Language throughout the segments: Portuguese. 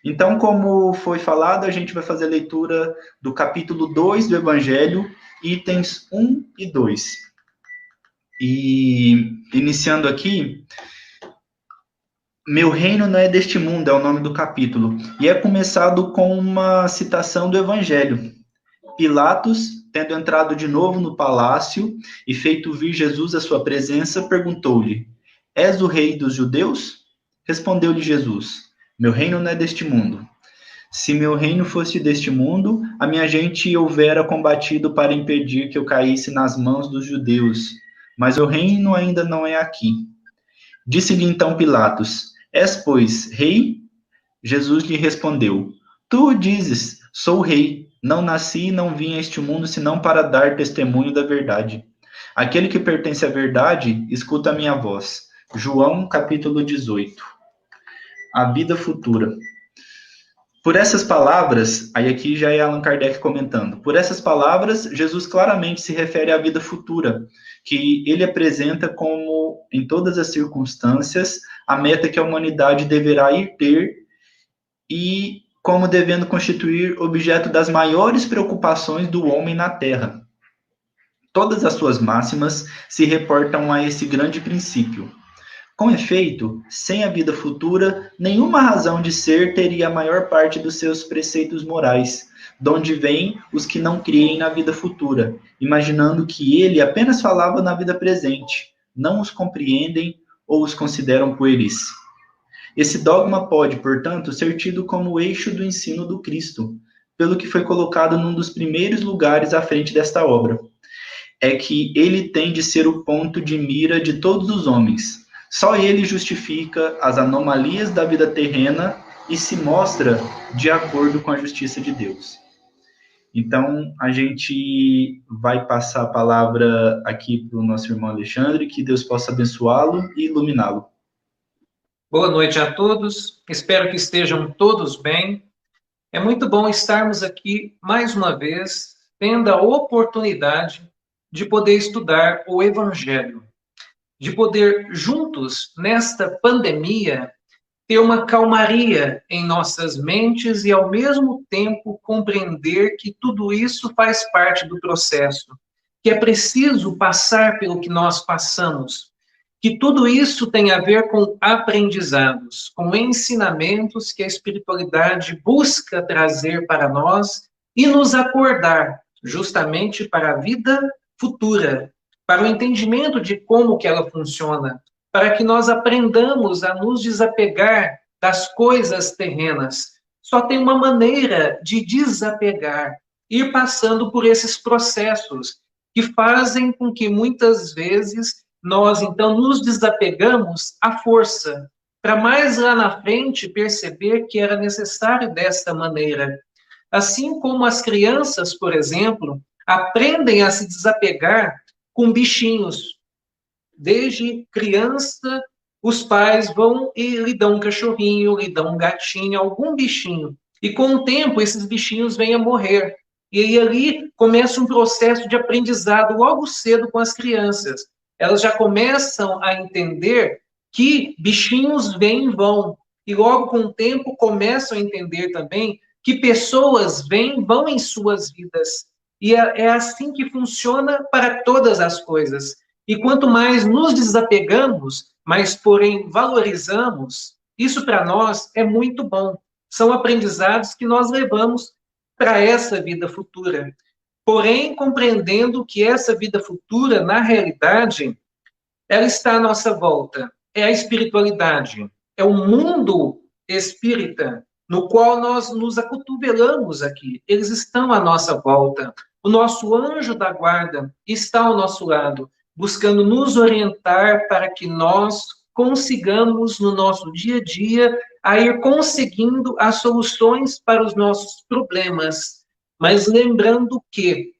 Então, como foi falado, a gente vai fazer a leitura do capítulo 2 do Evangelho, itens 1 e 2. E, iniciando aqui, meu reino não é deste mundo, é o nome do capítulo. E é começado com uma citação do Evangelho. Pilatos, tendo entrado de novo no palácio e feito vir Jesus à sua presença, perguntou-lhe: És o rei dos judeus? Respondeu-lhe Jesus: Meu reino não é deste mundo. Se meu reino fosse deste mundo, a minha gente houvera combatido para impedir que eu caísse nas mãos dos judeus. Mas o reino ainda não é aqui. Disse-lhe então Pilatos: És, pois, rei? Jesus lhe respondeu: Tu o dizes, sou rei. Não nasci e não vim a este mundo senão para dar testemunho da verdade. Aquele que pertence à verdade, escuta a minha voz. João, capítulo 18. A vida futura. Por essas palavras, aí aqui já é Allan Kardec comentando, por essas palavras, Jesus claramente se refere à vida futura, que ele apresenta como, em todas as circunstâncias, a meta que a humanidade deverá ir ter e como devendo constituir objeto das maiores preocupações do homem na Terra. Todas as suas máximas se reportam a esse grande princípio. Com efeito, sem a vida futura, nenhuma razão de ser teria a maior parte dos seus preceitos morais, donde vêm os que não criem na vida futura, imaginando que ele apenas falava na vida presente, não os compreendem ou os consideram pueris. Esse dogma pode, portanto, ser tido como o eixo do ensino do Cristo, pelo que foi colocado num dos primeiros lugares à frente desta obra. É que ele tem de ser o ponto de mira de todos os homens. Só ele justifica as anomalias da vida terrena e se mostra de acordo com a justiça de Deus. Então, a gente vai passar a palavra aqui para o nosso irmão Alexandre, que Deus possa abençoá-lo e iluminá-lo. Boa noite a todos, espero que estejam todos bem. É muito bom estarmos aqui mais uma vez, tendo a oportunidade de poder estudar o Evangelho, de poder juntos, nesta pandemia, ter uma calmaria em nossas mentes e, ao mesmo tempo, compreender que tudo isso faz parte do processo, que é preciso passar pelo que nós passamos, que tudo isso tem a ver com aprendizados, com ensinamentos que a espiritualidade busca trazer para nós e nos acordar justamente para a vida futura, para o entendimento de como que ela funciona, para que nós aprendamos a nos desapegar das coisas terrenas. Só tem uma maneira de desapegar, ir passando por esses processos que fazem com que muitas vezes nós, então, nos desapegamos à força, para mais lá na frente perceber que era necessário desta maneira. Assim como as crianças, por exemplo, aprendem a se desapegar com bichinhos. Desde criança, os pais vão e lhe dão um cachorrinho, lhe dão um gatinho, algum bichinho. E com o tempo, esses bichinhos vêm a morrer. E aí ali começa um processo de aprendizado logo cedo com as crianças. Elas já começam a entender que bichinhos vêm e vão. E logo com o tempo começam a entender também que pessoas vêm e vão em suas vidas. E é assim que funciona para todas as coisas. E quanto mais nos desapegamos, mais, porém, valorizamos, isso para nós é muito bom. São aprendizados que nós levamos para essa vida futura. Porém, compreendendo que essa vida futura, na realidade, ela está à nossa volta. É a espiritualidade. É o mundo espírita no qual nós nos acotovelamos aqui. Eles estão à nossa volta. O nosso anjo da guarda está ao nosso lado, buscando nos orientar para que nós consigamos, no nosso dia a dia, a ir conseguindo as soluções para os nossos problemas. Mas lembrando que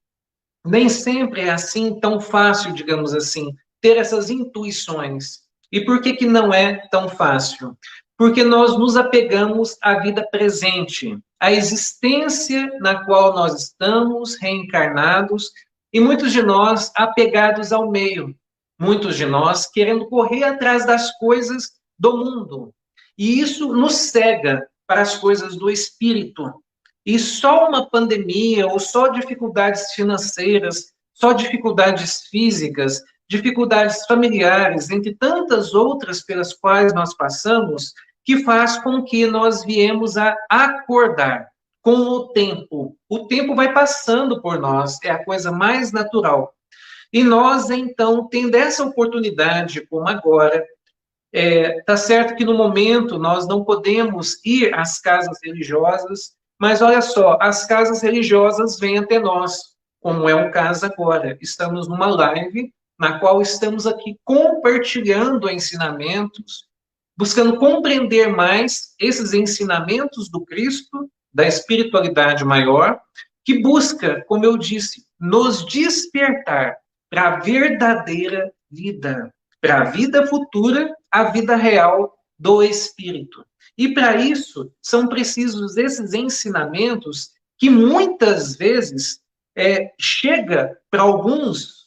nem sempre é assim tão fácil, digamos assim, ter essas intuições. E por que que não é tão fácil? Porque nós nos apegamos à vida presente, à existência na qual nós estamos reencarnados, e muitos de nós apegados ao meio, muitos de nós querendo correr atrás das coisas do mundo. E isso nos cega, para as coisas do espírito. E só uma pandemia, ou só dificuldades financeiras, só dificuldades físicas, dificuldades familiares, entre tantas outras pelas quais nós passamos, que faz com que nós viemos a acordar com o tempo. O tempo vai passando por nós, é a coisa mais natural. E nós, então, tendo essa oportunidade, como agora, tá certo que no momento nós não podemos ir às casas religiosas, mas olha só, as casas religiosas vêm até nós, como é o caso agora. Estamos numa live na qual estamos aqui compartilhando ensinamentos, buscando compreender mais esses ensinamentos do Cristo, da espiritualidade maior, que busca, como eu disse, nos despertar para a verdadeira vida, para a vida futura, a vida real do Espírito. E para isso são precisos esses ensinamentos que muitas vezes chega para alguns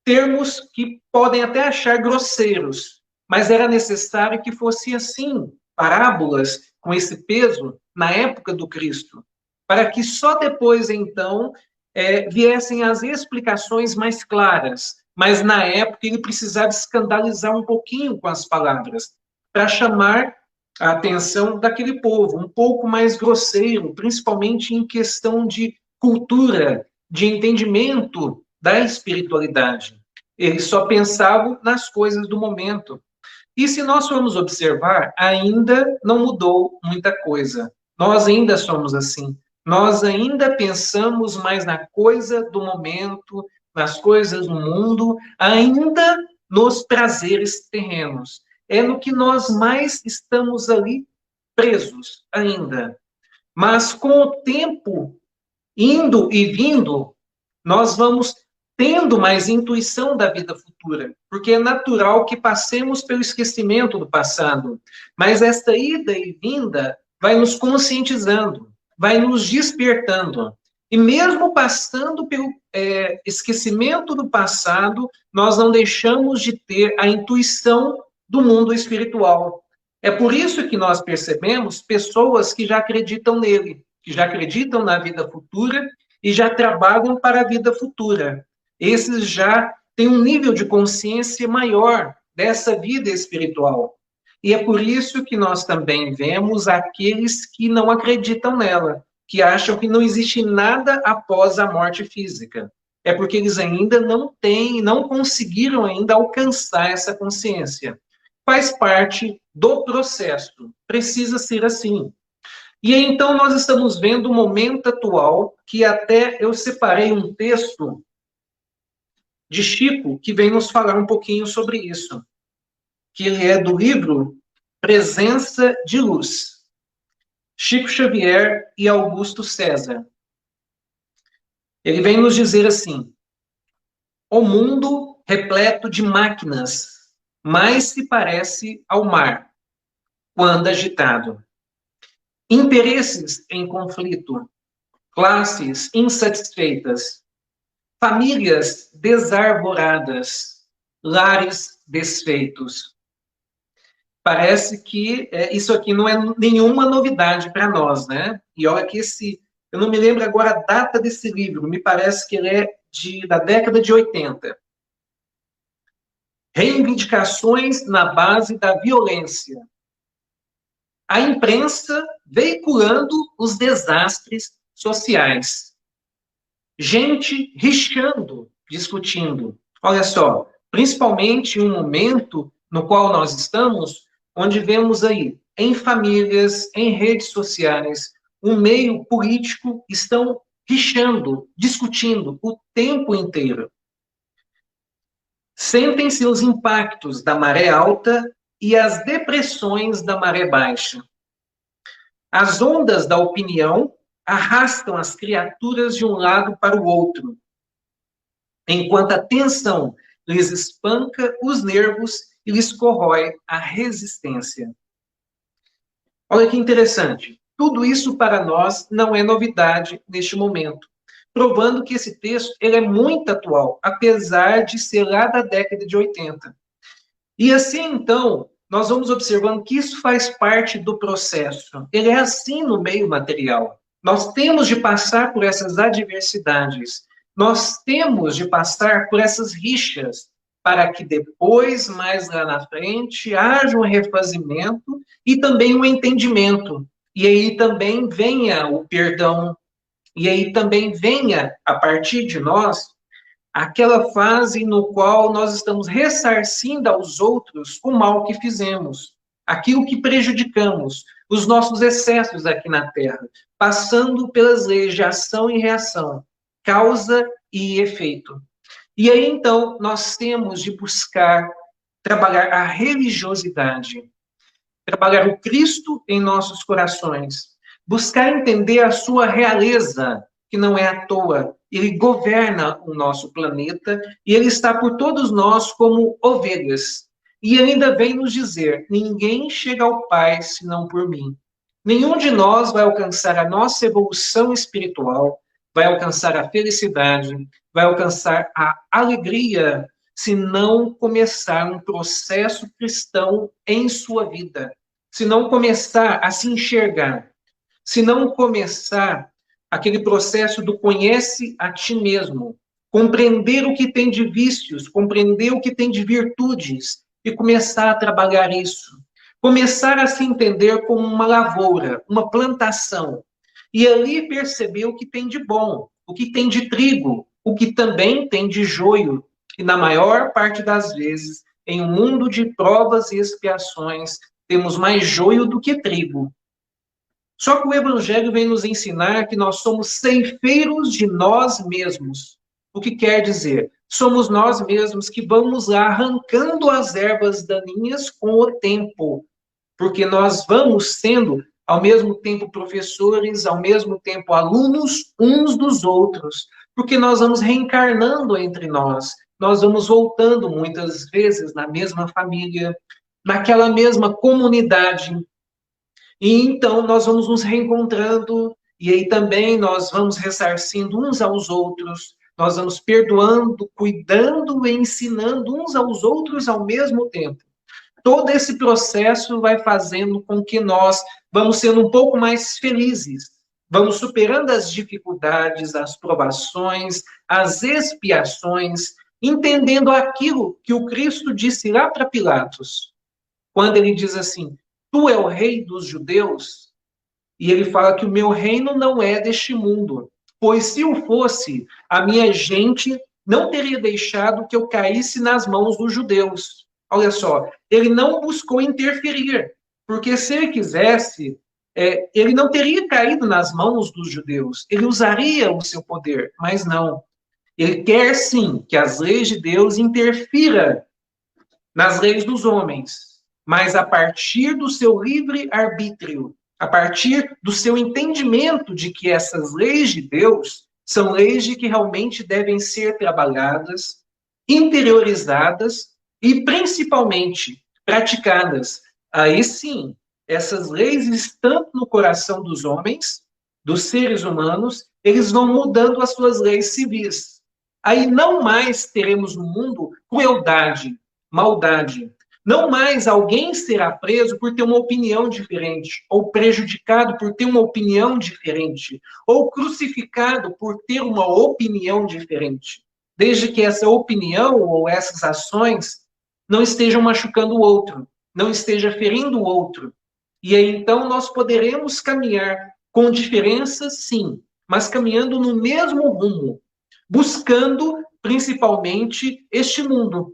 termos que podem até achar grosseiros, mas era necessário que fosse assim, parábolas com esse peso na época do Cristo, para que só depois, então, viessem as explicações mais claras. Mas, na época, ele precisava escandalizar um pouquinho com as palavras, para chamar a atenção daquele povo, um pouco mais grosseiro, principalmente em questão de cultura, de entendimento da espiritualidade. Eles só pensavam nas coisas do momento. E se nós formos observar, ainda não mudou muita coisa. Nós ainda somos assim. Nós ainda pensamos mais na coisa do momento, nas coisas do mundo, ainda nos prazeres terrenos. É no que nós mais estamos ali presos ainda. Mas com o tempo indo e vindo, nós vamos tendo mais intuição da vida futura, porque é natural que passemos pelo esquecimento do passado, mas esta ida e vinda vai nos conscientizando, vai nos despertando. E mesmo passando pelo esquecimento do passado, nós não deixamos de ter a intuição do mundo espiritual. É por isso que nós percebemos pessoas que já acreditam nele, que já acreditam na vida futura e já trabalham para a vida futura. Esses já têm um nível de consciência maior dessa vida espiritual. E é por isso que nós também vemos aqueles que não acreditam nela, que acham que não existe nada após a morte física. É porque eles ainda não têm, não conseguiram ainda alcançar essa consciência. Faz parte do processo, precisa ser assim. E então nós estamos vendo o momento atual, que até eu separei um texto de Chico, que vem nos falar um pouquinho sobre isso, que ele é do livro Presença de Luz, Chico Xavier e Augusto César. Ele vem nos dizer assim: o mundo repleto de máquinas mais se parece ao mar, quando agitado. Interesses em conflito, classes insatisfeitas, famílias desarvoradas, lares desfeitos. Parece que isso aqui não é nenhuma novidade para nós, né? E olha que eu não me lembro agora a data desse livro, me parece que ele é da década de 80. Reivindicações na base da violência. A imprensa veiculando os desastres sociais. Gente rixando, discutindo. Olha só, principalmente um momento no qual nós estamos, onde vemos aí, em famílias, em redes sociais, o meio político estão rixando, discutindo o tempo inteiro. Sentem-se os impactos da maré alta e as depressões da maré baixa. As ondas da opinião arrastam as criaturas de um lado para o outro, enquanto a tensão lhes espanca os nervos e lhes corrói a resistência. Olha que interessante. Tudo isso para nós não é novidade neste momento, provando que esse texto ele é muito atual, apesar de ser lá da década de 80. E assim, então, nós vamos observando que isso faz parte do processo. Ele é assim no meio material. Nós temos de passar por essas adversidades. Nós temos de passar por essas rixas para que depois, mais lá na frente, haja um refazimento e também um entendimento. E aí também venha o perdão. E aí também venha, a partir de nós, aquela fase no qual nós estamos ressarcindo aos outros o mal que fizemos, aquilo que prejudicamos, os nossos excessos aqui na Terra, passando pelas leis de ação e reação, causa e efeito. E aí, então, nós temos de buscar trabalhar a religiosidade, trabalhar o Cristo em nossos corações, buscar entender a sua realeza, que não é à toa. Ele governa o nosso planeta e ele está por todos nós como ovelhas. E ele ainda vem nos dizer: ninguém chega ao Pai senão por mim. Nenhum de nós vai alcançar a nossa evolução espiritual, vai alcançar a felicidade, vai alcançar a alegria, se não começar um processo cristão em sua vida, se não começar a se enxergar, se não começar aquele processo do conhece a ti mesmo, compreender o que tem de vícios, compreender o que tem de virtudes e começar a trabalhar isso. Começar a se entender como uma lavoura, uma plantação. E ali perceber o que tem de bom, o que tem de trigo, o que também tem de joio. E na maior parte das vezes, em um mundo de provas e expiações, temos mais joio do que trigo. Só que o Evangelho vem nos ensinar que nós somos ceifeiros de nós mesmos. O que quer dizer? Somos nós mesmos que vamos lá arrancando as ervas daninhas com o tempo. Porque nós vamos sendo, ao mesmo tempo, professores, ao mesmo tempo, alunos uns dos outros. Porque nós vamos reencarnando entre nós. Nós vamos voltando, muitas vezes, na mesma família, naquela mesma comunidade. E então nós vamos nos reencontrando, e aí também nós vamos ressarcindo uns aos outros, nós vamos perdoando, cuidando e ensinando uns aos outros ao mesmo tempo. Todo esse processo vai fazendo com que nós vamos sendo um pouco mais felizes, vamos superando as dificuldades, as provações, as expiações, entendendo aquilo que o Cristo disse lá para Pilatos, quando ele diz assim: tu é o rei dos judeus? E ele fala que o meu reino não é deste mundo, pois se o fosse, a minha gente não teria deixado que eu caísse nas mãos dos judeus. Olha só, ele não buscou interferir, porque se ele quisesse, ele não teria caído nas mãos dos judeus, ele usaria o seu poder, mas não. Ele quer sim que as leis de Deus interfiram nas leis dos homens, mas a partir do seu livre-arbítrio, a partir do seu entendimento de que essas leis de Deus são leis de que realmente devem ser trabalhadas, interiorizadas e, principalmente, praticadas. Aí sim, essas leis estão no coração dos homens, dos seres humanos, eles vão mudando as suas leis civis. Aí não mais teremos no mundo crueldade, maldade. Não mais alguém será preso por ter uma opinião diferente, ou prejudicado por ter uma opinião diferente, ou crucificado por ter uma opinião diferente, desde que essa opinião ou essas ações não estejam machucando o outro, não esteja ferindo o outro. E aí, então, nós poderemos caminhar com diferenças, sim, mas caminhando no mesmo rumo, buscando, principalmente, este mundo,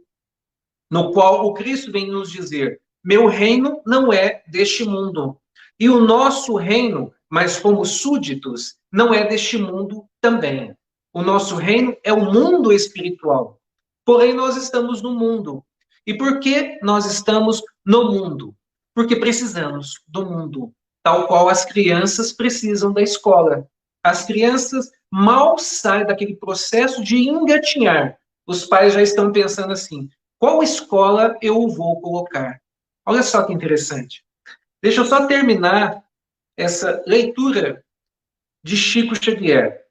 no qual o Cristo vem nos dizer: meu reino não é deste mundo. E o nosso reino, mas como súditos, não é deste mundo também. O nosso reino é o mundo espiritual. Porém, nós estamos no mundo. E por que nós estamos no mundo? Porque precisamos do mundo, tal qual as crianças precisam da escola. As crianças mal saem daquele processo de engatinhar. Os pais já estão pensando assim: qual escola eu vou colocar? Olha só que interessante. Deixa eu só terminar essa leitura de Chico Xavier.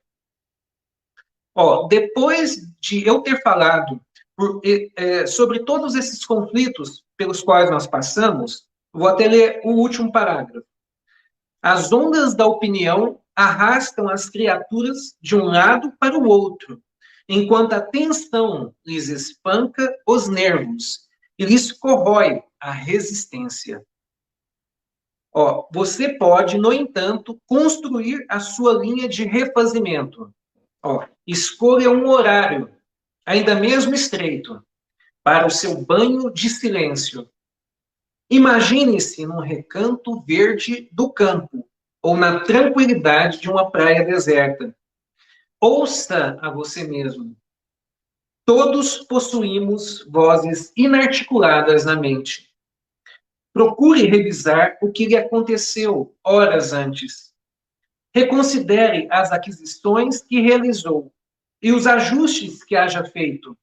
Ó, depois de eu ter falado sobre todos esses conflitos pelos quais nós passamos, vou até ler o último parágrafo. As ondas da opinião arrastam as criaturas de um lado para o outro, enquanto a tensão lhes espanca os nervos e lhes corrói a resistência. Você pode, no entanto, construir a sua linha de refazimento. Escolha um horário, ainda mesmo estreito, para o seu banho de silêncio. Imagine-se num recanto verde do campo, ou na tranquilidade de uma praia deserta. Ouça a você mesmo. Todos possuímos vozes inarticuladas na mente. Procure revisar o que lhe aconteceu horas antes. Reconsidere as aquisições que realizou e os ajustes que haja feito.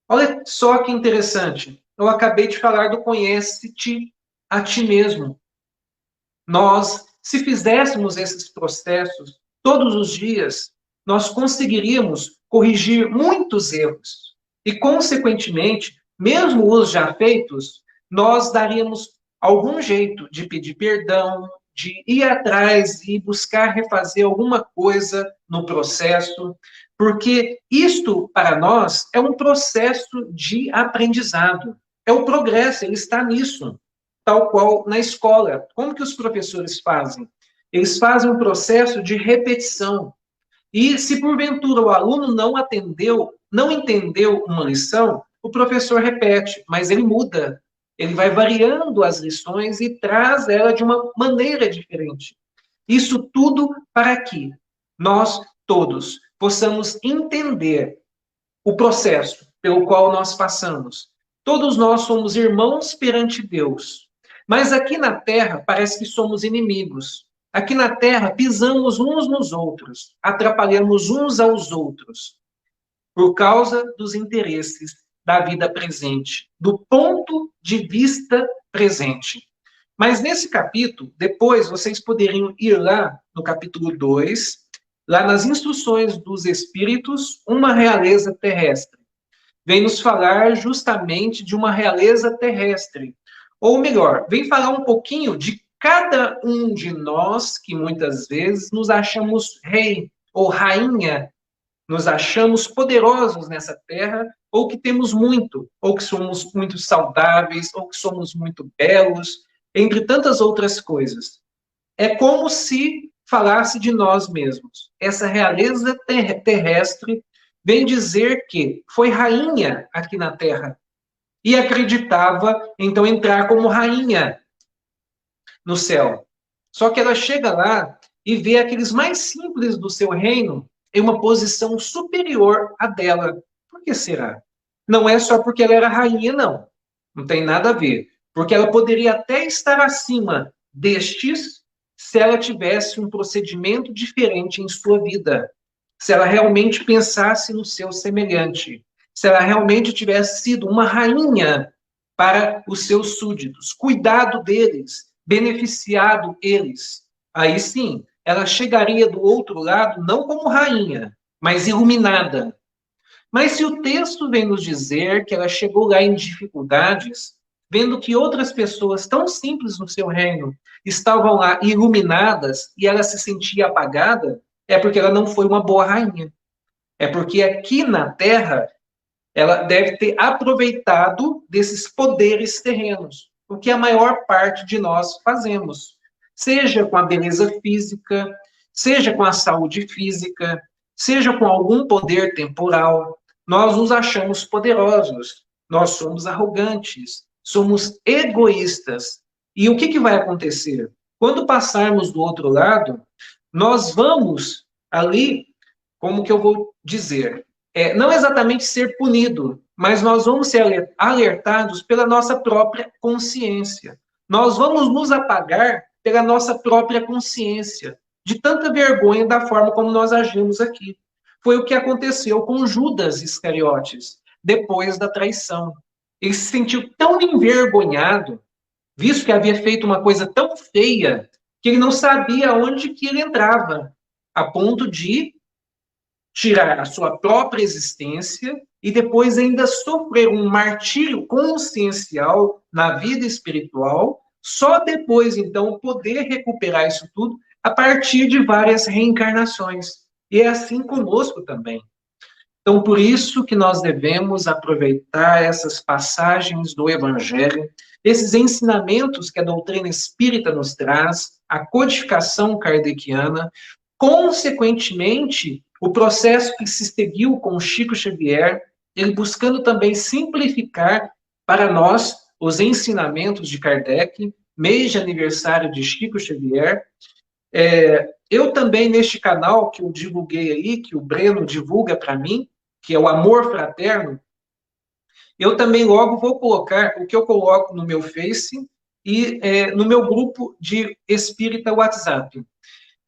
Olha só que interessante. Eu acabei de falar do conhece-te a ti mesmo. Nós, se fizéssemos esses processos todos os dias, nós conseguiríamos corrigir muitos erros. E, consequentemente, mesmo os já feitos, nós daríamos algum jeito de pedir perdão, de ir atrás e buscar refazer alguma coisa no processo, porque isto, para nós, é um processo de aprendizado. É o progresso, ele está nisso, tal qual na escola. Como que os professores fazem? Eles fazem um processo de repetição. E se porventura o aluno não entendeu uma lição, o professor repete, mas ele muda. Ele vai variando as lições e traz ela de uma maneira diferente. Isso tudo para que nós todos possamos entender o processo pelo qual nós passamos. Todos nós somos irmãos perante Deus. Mas aqui na Terra parece que somos inimigos. Aqui na Terra pisamos uns nos outros, atrapalhamos uns aos outros, por causa dos interesses da vida presente, do ponto de vista presente. Mas nesse capítulo, depois vocês poderiam ir lá no capítulo 2, lá nas instruções dos Espíritos, uma realeza terrestre. Vem nos falar justamente de uma realeza terrestre. Ou melhor, vem falar um pouquinho de cada um de nós, que muitas vezes nos achamos rei ou rainha, nos achamos poderosos nessa terra, ou que temos muito, ou que somos muito saudáveis, ou que somos muito belos, entre tantas outras coisas. É como se falasse de nós mesmos. Essa realeza terrestre vem dizer que foi rainha aqui na Terra e acreditava, então, entrar como rainha no céu. Só que ela chega lá e vê aqueles mais simples do seu reino em uma posição superior à dela. Por que será? Não é só porque ela era rainha, não. Não tem nada a ver. Porque ela poderia até estar acima destes se ela tivesse um procedimento diferente em sua vida. Se ela realmente pensasse no seu semelhante. Se ela realmente tivesse sido uma rainha para os seus súditos, cuidado deles, beneficiado eles. Aí sim, ela chegaria do outro lado não como rainha, mas iluminada. Mas se o texto vem nos dizer que ela chegou lá em dificuldades, vendo que outras pessoas tão simples no seu reino estavam lá iluminadas e ela se sentia apagada, é porque ela não foi uma boa rainha. É porque aqui na Terra ela deve ter aproveitado desses poderes terrenos, o que a maior parte de nós fazemos, seja com a beleza física, seja com a saúde física, seja com algum poder temporal. Nós nos achamos poderosos, nós somos arrogantes, somos egoístas. E o que vai acontecer? Quando passarmos do outro lado, nós vamos ali, como que eu vou dizer, não exatamente ser punido, mas nós vamos ser alertados pela nossa própria consciência. Nós vamos nos apagar pela nossa própria consciência, de tanta vergonha da forma como nós agimos aqui. Foi o que aconteceu com Judas Iscariotes, depois da traição. Ele se sentiu tão envergonhado, visto que havia feito uma coisa tão feia, que ele não sabia onde que ele entrava, a ponto de tirar a sua própria existência e depois ainda sofrer um martírio consciencial na vida espiritual, só depois, então, poder recuperar isso tudo a partir de várias reencarnações. E é assim conosco também. Então, por isso que nós devemos aproveitar essas passagens do Evangelho, esses ensinamentos que a doutrina espírita nos traz, a codificação kardeciana, consequentemente, o processo que se seguiu com Chico Xavier, ele buscando também simplificar para nós os ensinamentos de Kardec, mês de aniversário de Chico Xavier. Eu também, neste canal que eu divulguei aí, que o Breno divulga para mim, que é o Amor Fraterno, eu também logo vou colocar o que eu coloco no meu Face e no meu grupo de Espírita WhatsApp,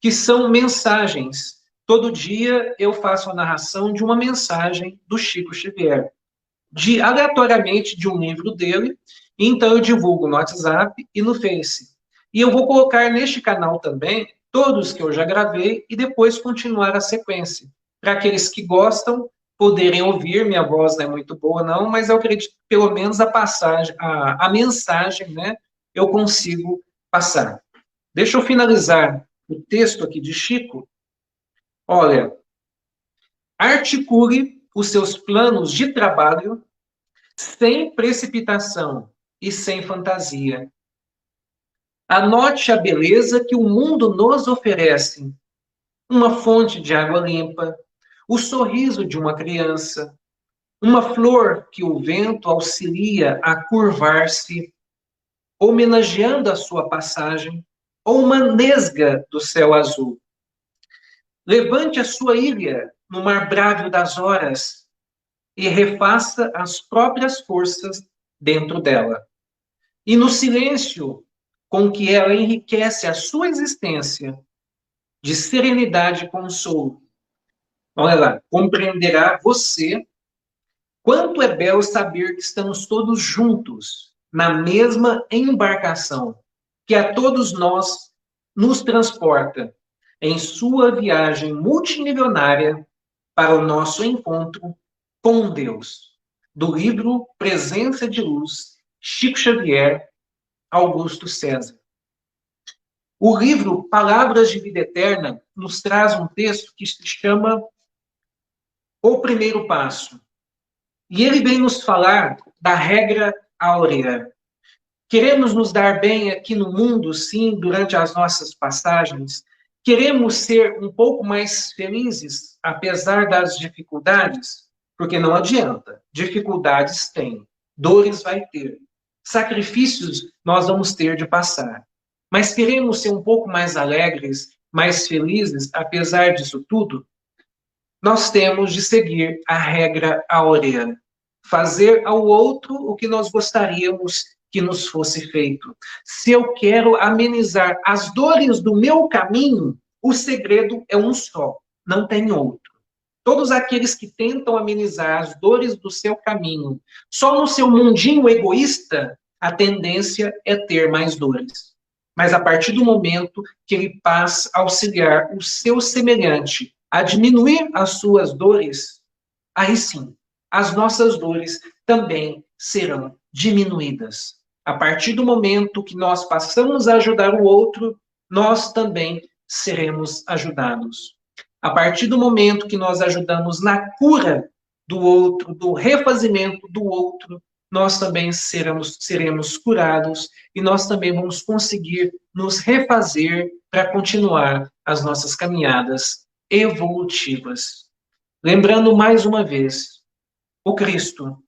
que são mensagens. Todo dia eu faço a narração de uma mensagem do Chico Xavier, aleatoriamente de um livro dele, então eu divulgo no WhatsApp e no Face. E eu vou colocar neste canal também todos que eu já gravei e depois continuar a sequência, para aqueles que gostam poderem ouvir. Minha voz não é muito boa, não, mas eu acredito que pelo menos a mensagem, né, eu consigo passar. Deixa eu finalizar o texto aqui de Chico. Olha, articule os seus planos de trabalho sem precipitação e sem fantasia. Anote a beleza que o mundo nos oferece. Uma fonte de água limpa, o sorriso de uma criança, uma flor que o vento auxilia a curvar-se, homenageando a sua passagem, ou uma nesga do céu azul. Levante a sua ilha no mar brávio das horas e refaça as próprias forças dentro dela. E no silêncio com que ela enriquece a sua existência de serenidade e consolo, olha lá, compreenderá você quanto é belo saber que estamos todos juntos na mesma embarcação que a todos nós nos transporta em sua viagem multimilionária para o nosso encontro com Deus. Do livro Presença de Luz, Chico Xavier, Augusto César. O livro Palavras de Vida Eterna nos traz um texto que se chama O Primeiro Passo. E ele vem nos falar da regra áurea. Queremos nos dar bem aqui no mundo, sim, durante as nossas passagens. Queremos ser um pouco mais felizes, apesar das dificuldades, porque não adianta. Dificuldades tem, dores vai ter, sacrifícios nós vamos ter de passar. Mas queremos ser um pouco mais alegres, mais felizes, apesar disso tudo? Nós temos de seguir a regra áurea. Fazer ao outro o que nós gostaríamos que nos fosse feito. Se eu quero amenizar as dores do meu caminho, o segredo é um só, não tem outro. Todos aqueles que tentam amenizar as dores do seu caminho, só no seu mundinho egoísta, a tendência é ter mais dores. Mas a partir do momento que ele passa a auxiliar o seu semelhante a diminuir as suas dores, aí sim, as nossas dores também serão diminuídas. A partir do momento que nós passamos a ajudar o outro, nós também seremos ajudados. A partir do momento que nós ajudamos na cura do outro, do refazimento do outro, nós também seremos curados e nós também vamos conseguir nos refazer para continuar as nossas caminhadas evolutivas. Lembrando mais uma vez, o Cristo,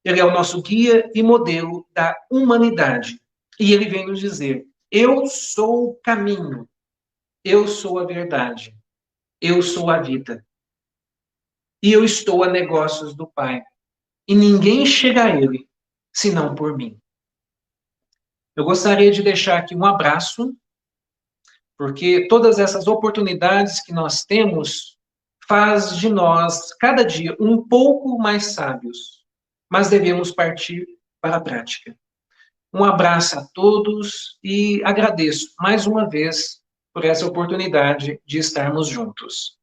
ele é o nosso guia e modelo da humanidade. E ele vem nos dizer, eu sou o caminho, eu sou a verdade, eu sou a vida. E eu estou a negócios do Pai. E ninguém chega a ele, senão por mim. Eu gostaria de deixar aqui um abraço, porque todas essas oportunidades que nós temos faz de nós, cada dia, um pouco mais sábios. Mas devemos partir para a prática. Um abraço a todos e agradeço mais uma vez por essa oportunidade de estarmos juntos.